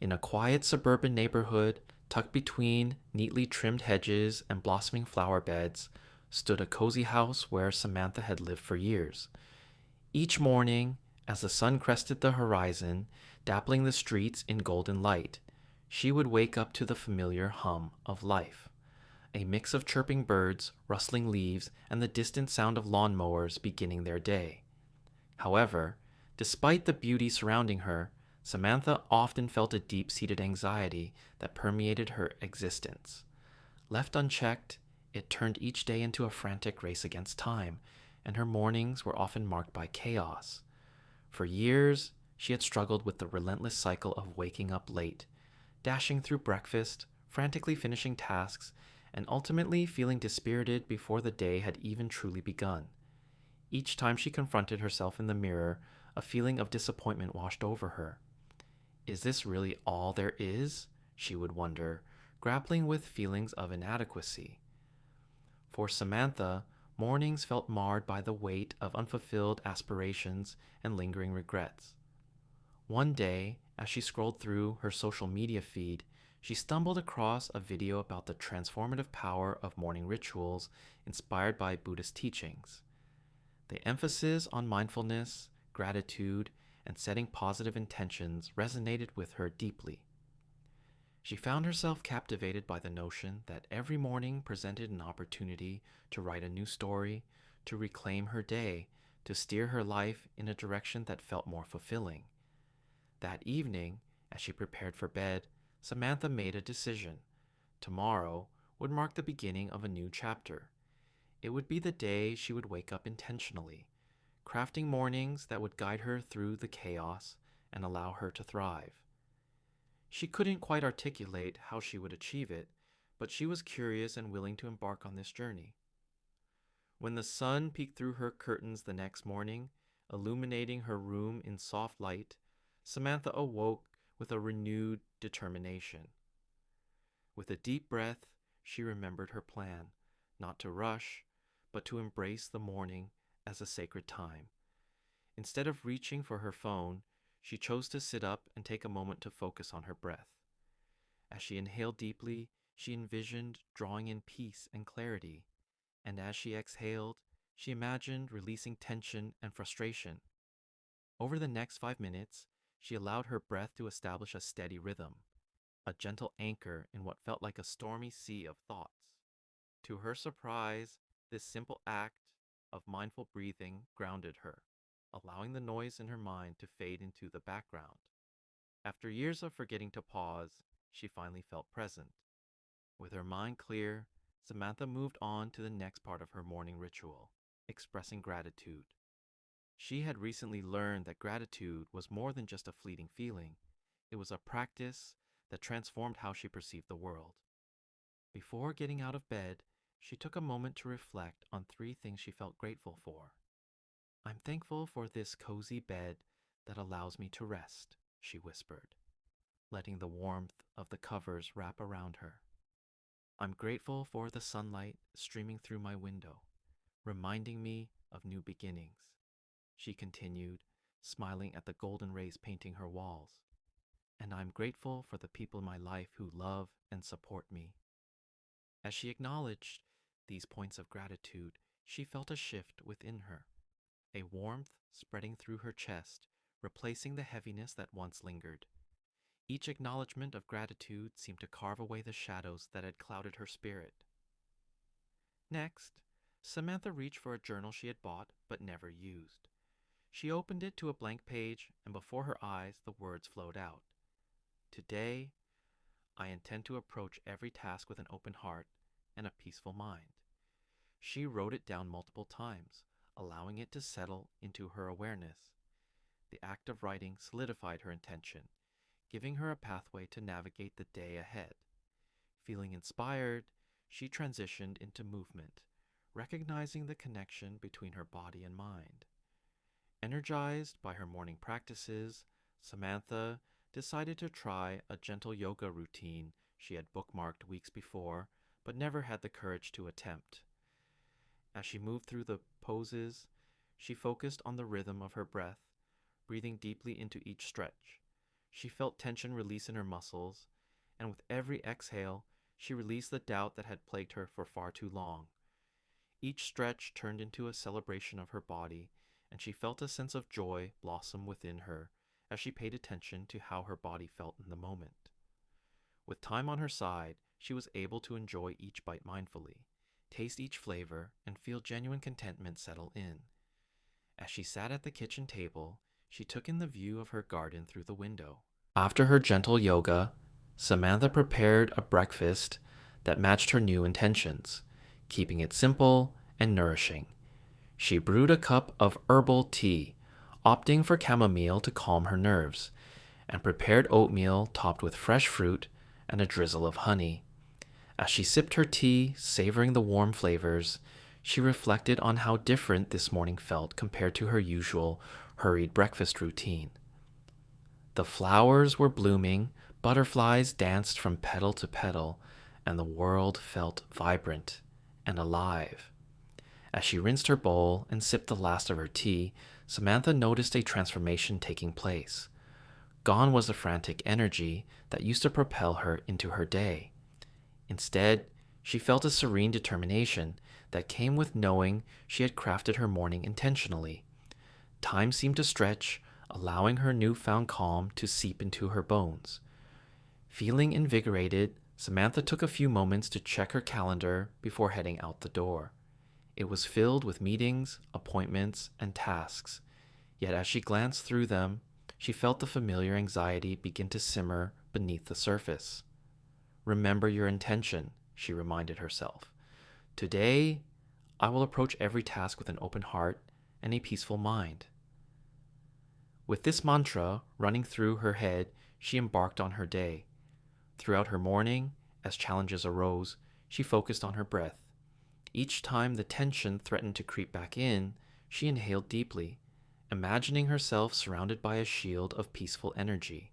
In a quiet suburban neighborhood, tucked between neatly trimmed hedges and blossoming flower beds, stood a cozy house where Samantha had lived for years. Each morning, as the sun crested the horizon, dappling the streets in golden light, she would wake up to the familiar hum of life. A mix of chirping birds, rustling leaves, and the distant sound of lawnmowers beginning their day. However, despite the beauty surrounding her, Samantha often felt a deep-seated anxiety that permeated her existence. Left unchecked, it turned each day into a frantic race against time, and her mornings were often marked by chaos. For years, she had struggled with the relentless cycle of waking up late, dashing through breakfast, frantically finishing tasks, and ultimately feeling dispirited before the day had even truly begun. Each time she confronted herself in the mirror, a feeling of disappointment washed over her. Is this really all there is? She would wonder, grappling with feelings of inadequacy. For Samantha, mornings felt marred by the weight of unfulfilled aspirations and lingering regrets. One day, as she scrolled through her social media feed, she stumbled across a video about the transformative power of morning rituals inspired by Buddhist teachings. The emphasis on mindfulness, gratitude, and setting positive intentions resonated with her deeply. She found herself captivated by the notion that every morning presented an opportunity to write a new story, to reclaim her day, to steer her life in a direction that felt more fulfilling. That evening, as she prepared for bed, Samantha made a decision. Tomorrow would mark the beginning of a new chapter. It would be the day she would wake up intentionally, crafting mornings that would guide her through the chaos and allow her to thrive. She couldn't quite articulate how she would achieve it, but she was curious and willing to embark on this journey. When the sun peeked through her curtains the next morning, illuminating her room in soft light, Samantha awoke with a renewed determination. With a deep breath, she remembered her plan, not to rush, but to embrace the morning as a sacred time. Instead of reaching for her phone, she chose to sit up and take a moment to focus on her breath. As she inhaled deeply, she envisioned drawing in peace and clarity, and as she exhaled, she imagined releasing tension and frustration. Over the next 5 minutes, she allowed her breath to establish a steady rhythm, a gentle anchor in what felt like a stormy sea of thoughts. To her surprise, this simple act of mindful breathing grounded her, allowing the noise in her mind to fade into the background. After years of forgetting to pause, she finally felt present. With her mind clear, Samantha moved on to the next part of her morning ritual, expressing gratitude. She had recently learned that gratitude was more than just a fleeting feeling. It was a practice that transformed how she perceived the world. Before getting out of bed, she took a moment to reflect on 3 things she felt grateful for. I'm thankful for this cozy bed that allows me to rest, she whispered, letting the warmth of the covers wrap around her. I'm grateful for the sunlight streaming through my window, reminding me of new beginnings, she continued, smiling at the golden rays painting her walls. And I'm grateful for the people in my life who love and support me. As she acknowledged these points of gratitude, she felt a shift within her, a warmth spreading through her chest, replacing the heaviness that once lingered. Each acknowledgement of gratitude seemed to carve away the shadows that had clouded her spirit. Next, Samantha reached for a journal she had bought but never used. She opened it to a blank page, and before her eyes the words flowed out. Today, I intend to approach every task with an open heart and a peaceful mind. She wrote it down multiple times, allowing it to settle into her awareness. The act of writing solidified her intention, giving her a pathway to navigate the day ahead. Feeling inspired, she transitioned into movement, recognizing the connection between her body and mind. Energized by her morning practices, Samantha decided to try a gentle yoga routine she had bookmarked weeks before, but never had the courage to attempt. As she moved through the poses, she focused on the rhythm of her breath, breathing deeply into each stretch. She felt tension release in her muscles, and with every exhale, she released the doubt that had plagued her for far too long. Each stretch turned into a celebration of her body, and she felt a sense of joy blossom within her as she paid attention to how her body felt in the moment. With time on her side, she was able to enjoy each bite mindfully, taste each flavor, and feel genuine contentment settle in. As she sat at the kitchen table, she took in the view of her garden through the window. After her gentle yoga, Samantha prepared a breakfast that matched her new intentions, keeping it simple and nourishing. She brewed a cup of herbal tea, opting for chamomile to calm her nerves, and prepared oatmeal topped with fresh fruit and a drizzle of honey. As she sipped her tea, savoring the warm flavors, she reflected on how different this morning felt compared to her usual hurried breakfast routine. The flowers were blooming, butterflies danced from petal to petal, and the world felt vibrant and alive. As she rinsed her bowl and sipped the last of her tea, Samantha noticed a transformation taking place. Gone was the frantic energy that used to propel her into her day. Instead, she felt a serene determination that came with knowing she had crafted her morning intentionally. Time seemed to stretch, allowing her newfound calm to seep into her bones. Feeling invigorated, Samantha took a few moments to check her calendar before heading out the door. It was filled with meetings, appointments, and tasks. Yet as she glanced through them, she felt the familiar anxiety begin to simmer beneath the surface. Remember your intention, she reminded herself. Today, I will approach every task with an open heart and a peaceful mind. With this mantra running through her head, she embarked on her day. Throughout her morning, as challenges arose, she focused on her breath. Each time the tension threatened to creep back in, she inhaled deeply, imagining herself surrounded by a shield of peaceful energy.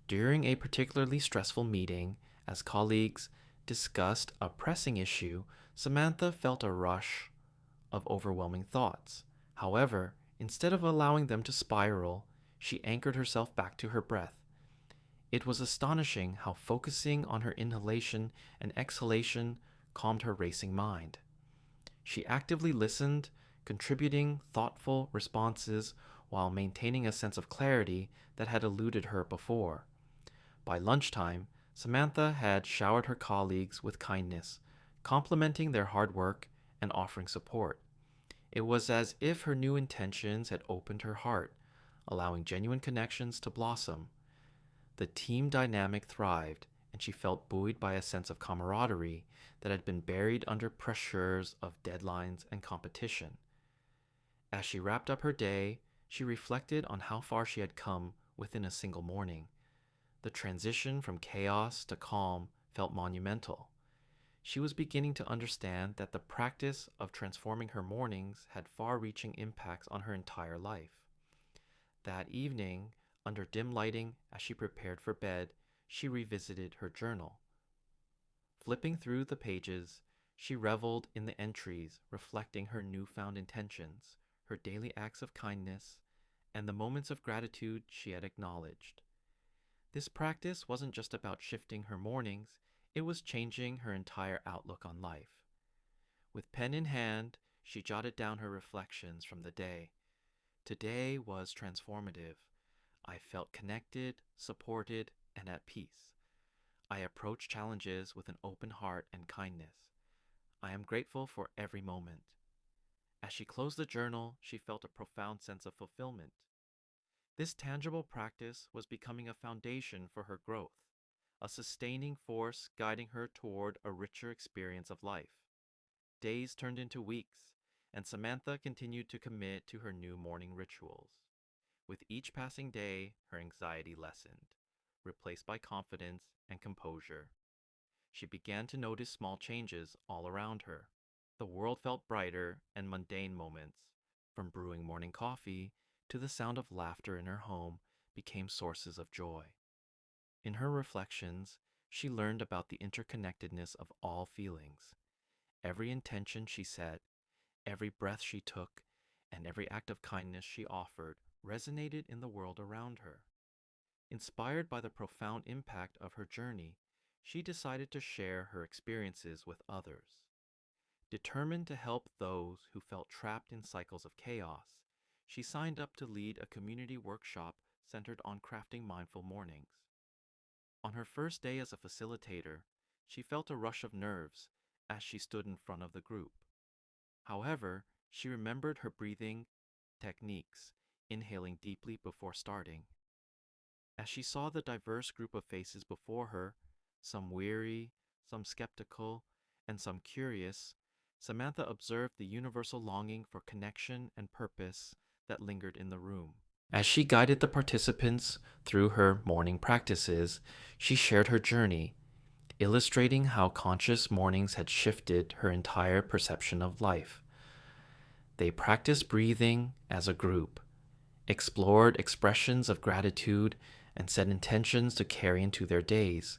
During a particularly stressful meeting, as colleagues discussed a pressing issue, Samantha felt a rush of overwhelming thoughts. However, instead of allowing them to spiral, she anchored herself back to her breath. It was astonishing how focusing on her inhalation and exhalation calmed her racing mind. She actively listened, contributing thoughtful responses while maintaining a sense of clarity that had eluded her before. By lunchtime, Samantha had showered her colleagues with kindness, complimenting their hard work and offering support. It was as if her new intentions had opened her heart, allowing genuine connections to blossom. The team dynamic thrived, and she felt buoyed by a sense of camaraderie that had been buried under pressures of deadlines and competition. As she wrapped up her day, she reflected on how far she had come within a single morning. The transition from chaos to calm felt monumental. She was beginning to understand that the practice of transforming her mornings had far-reaching impacts on her entire life. That evening, under dim lighting, as she prepared for bed, she revisited her journal. Flipping through the pages, she reveled in the entries reflecting her newfound intentions, her daily acts of kindness, and the moments of gratitude she had acknowledged. This practice wasn't just about shifting her mornings, it was changing her entire outlook on life. With pen in hand, she jotted down her reflections from the day. Today was transformative. I felt connected, supported, and at peace. I approached challenges with an open heart and kindness. I am grateful for every moment. As she closed the journal, she felt a profound sense of fulfillment. This tangible practice was becoming a foundation for her growth, a sustaining force guiding her toward a richer experience of life. Days turned into weeks, and Samantha continued to commit to her new morning rituals. With each passing day, her anxiety lessened, replaced by confidence and composure. She began to notice small changes all around her. The world felt brighter, and mundane moments, from brewing morning coffee to the sound of laughter in her home, became sources of joy. In her reflections, she learned about the interconnectedness of all feelings. Every intention she set, every breath she took, and every act of kindness she offered resonated in the world around her. Inspired by the profound impact of her journey, she decided to share her experiences with others. Determined to help those who felt trapped in cycles of chaos, she signed up to lead a community workshop centered on crafting mindful mornings. On her first day as a facilitator, she felt a rush of nerves as she stood in front of the group. However, she remembered her breathing techniques, inhaling deeply before starting. As she saw the diverse group of faces before her, some weary, some skeptical, and some curious, Samantha observed the universal longing for connection and purpose that lingered in the room. As she guided the participants through her morning practices, she shared her journey, illustrating how conscious mornings had shifted her entire perception of life. They practiced breathing as a group, explored expressions of gratitude, and set intentions to carry into their days.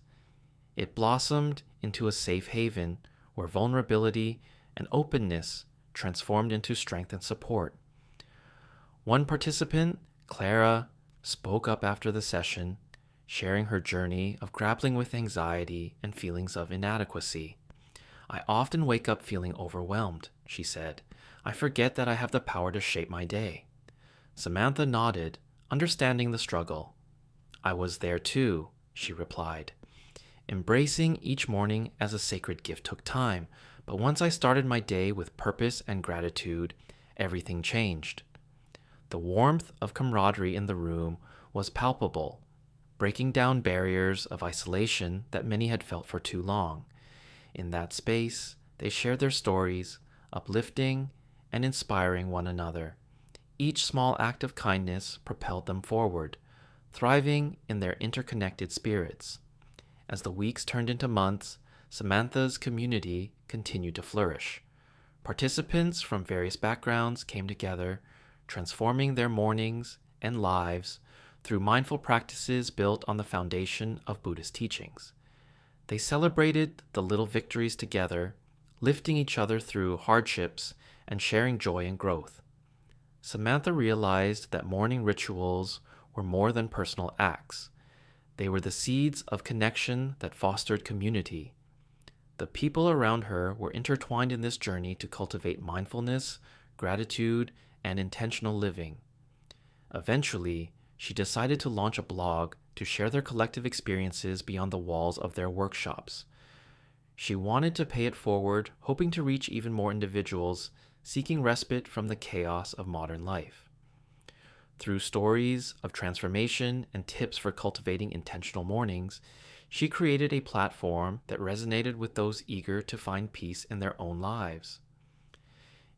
It blossomed into a safe haven where vulnerability and openness transformed into strength and support. One participant, Clara, spoke up after the session, sharing her journey of grappling with anxiety and feelings of inadequacy. "I often wake up feeling overwhelmed," she said. "I forget that I have the power to shape my day." Samantha nodded, understanding the struggle. "I was there too," she replied. "Embracing each morning as a sacred gift took time, but once I started my day with purpose and gratitude, everything changed." The warmth of camaraderie in the room was palpable, breaking down barriers of isolation that many had felt for too long. In that space, they shared their stories, uplifting and inspiring one another. Each small act of kindness propelled them forward, thriving in their interconnected spirits. As the weeks turned into months, Samantha's community continued to flourish. Participants from various backgrounds came together, transforming their mornings and lives through mindful practices built on the foundation of Buddhist teachings. They celebrated the little victories together, lifting each other through hardships and sharing joy and growth. Samantha realized that morning rituals were more than personal acts. They were the seeds of connection that fostered community. The people around her were intertwined in this journey to cultivate mindfulness, gratitude, and intentional living. Eventually, she decided to launch a blog to share their collective experiences beyond the walls of their workshops. She wanted to pay it forward, hoping to reach even more individuals seeking respite from the chaos of modern life. Through stories of transformation and tips for cultivating intentional mornings, she created a platform that resonated with those eager to find peace in their own lives.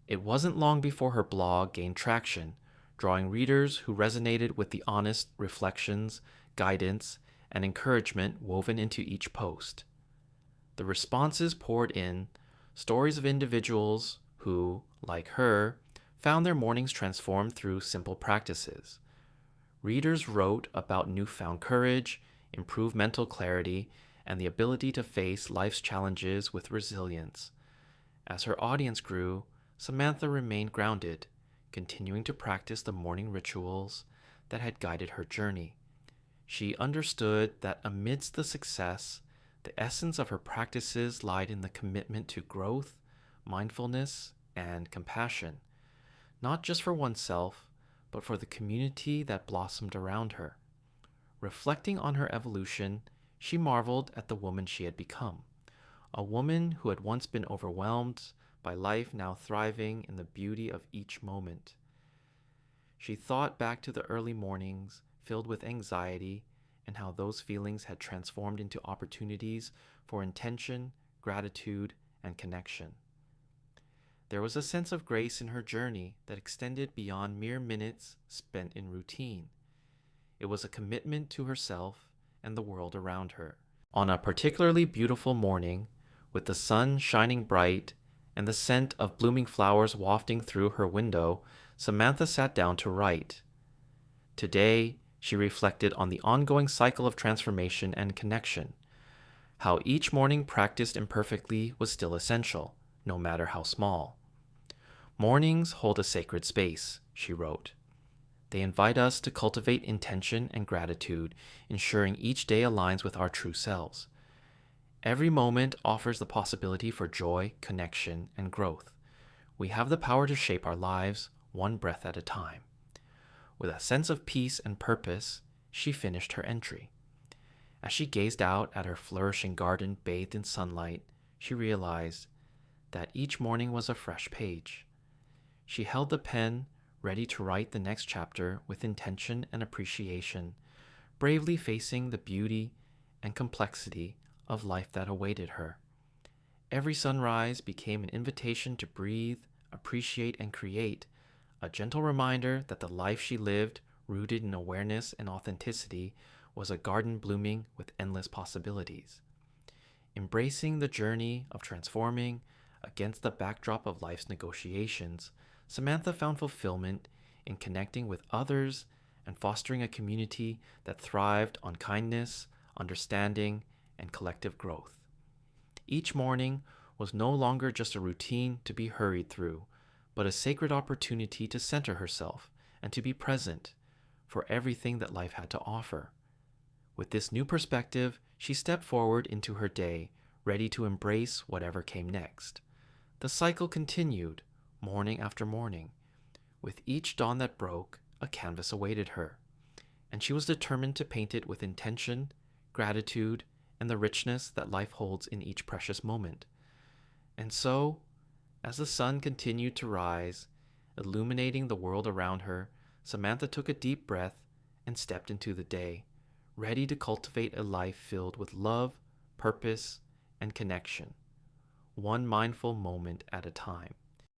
It wasn't long before her blog gained traction, drawing readers who resonated with the honest reflections, guidance, and encouragement woven into each post. The responses poured in, stories of individuals who, like her, found their mornings transformed through simple practices. Readers wrote about newfound courage, improved mental clarity, and the ability to face life's challenges with resilience. As her audience grew, Samantha remained grounded, continuing to practice the morning rituals that had guided her journey. She understood that amidst the success, the essence of her practices lied in the commitment to growth, mindfulness, and compassion, not just for oneself, but for the community that blossomed around her. Reflecting on her evolution, she marveled at the woman she had become, a woman who had once been overwhelmed by life, now thriving in the beauty of each moment. She thought back to the early mornings filled with anxiety and how those feelings had transformed into opportunities for intention, gratitude, and connection. There was a sense of grace in her journey that extended beyond mere minutes spent in routine. It was a commitment to herself and the world around her. On a particularly beautiful morning, with the sun shining bright and the scent of blooming flowers wafting through her window, Samantha sat down to write. Today, she reflected on the ongoing cycle of transformation and connection, how each morning practiced imperfectly was still essential, no matter how small. "Mornings hold a sacred space," she wrote. They invite us to cultivate intention and gratitude, ensuring each day aligns with our true selves. Every moment offers the possibility for joy, connection, and growth. We have the power to shape our lives one breath at a time. With a sense of peace and purpose, she finished her entry. As she gazed out at her flourishing garden bathed in sunlight, she realized that each morning was a fresh page. She held the pen, ready to write the next chapter with intention and appreciation, bravely facing the beauty and complexity of life that awaited her. Every sunrise became an invitation to breathe, appreciate, and create, a gentle reminder that the life she lived, rooted in awareness and authenticity, was a garden blooming with endless possibilities. Embracing the journey of transforming against the backdrop of life's negotiations, Samantha found fulfillment in connecting with others and fostering a community that thrived on kindness, understanding, and collective growth. Each morning was no longer just a routine to be hurried through, but a sacred opportunity to center herself and to be present for everything that life had to offer. With this new perspective, she stepped forward into her day, ready to embrace whatever came next. The cycle continued, morning after morning. With each dawn that broke, a canvas awaited her, and she was determined to paint it with intention, gratitude, and the richness that life holds in each precious moment. And so, as the sun continued to rise, illuminating the world around her, Samantha took a deep breath and stepped into the day, ready to cultivate a life filled with love, purpose, and connection, one mindful moment at a time.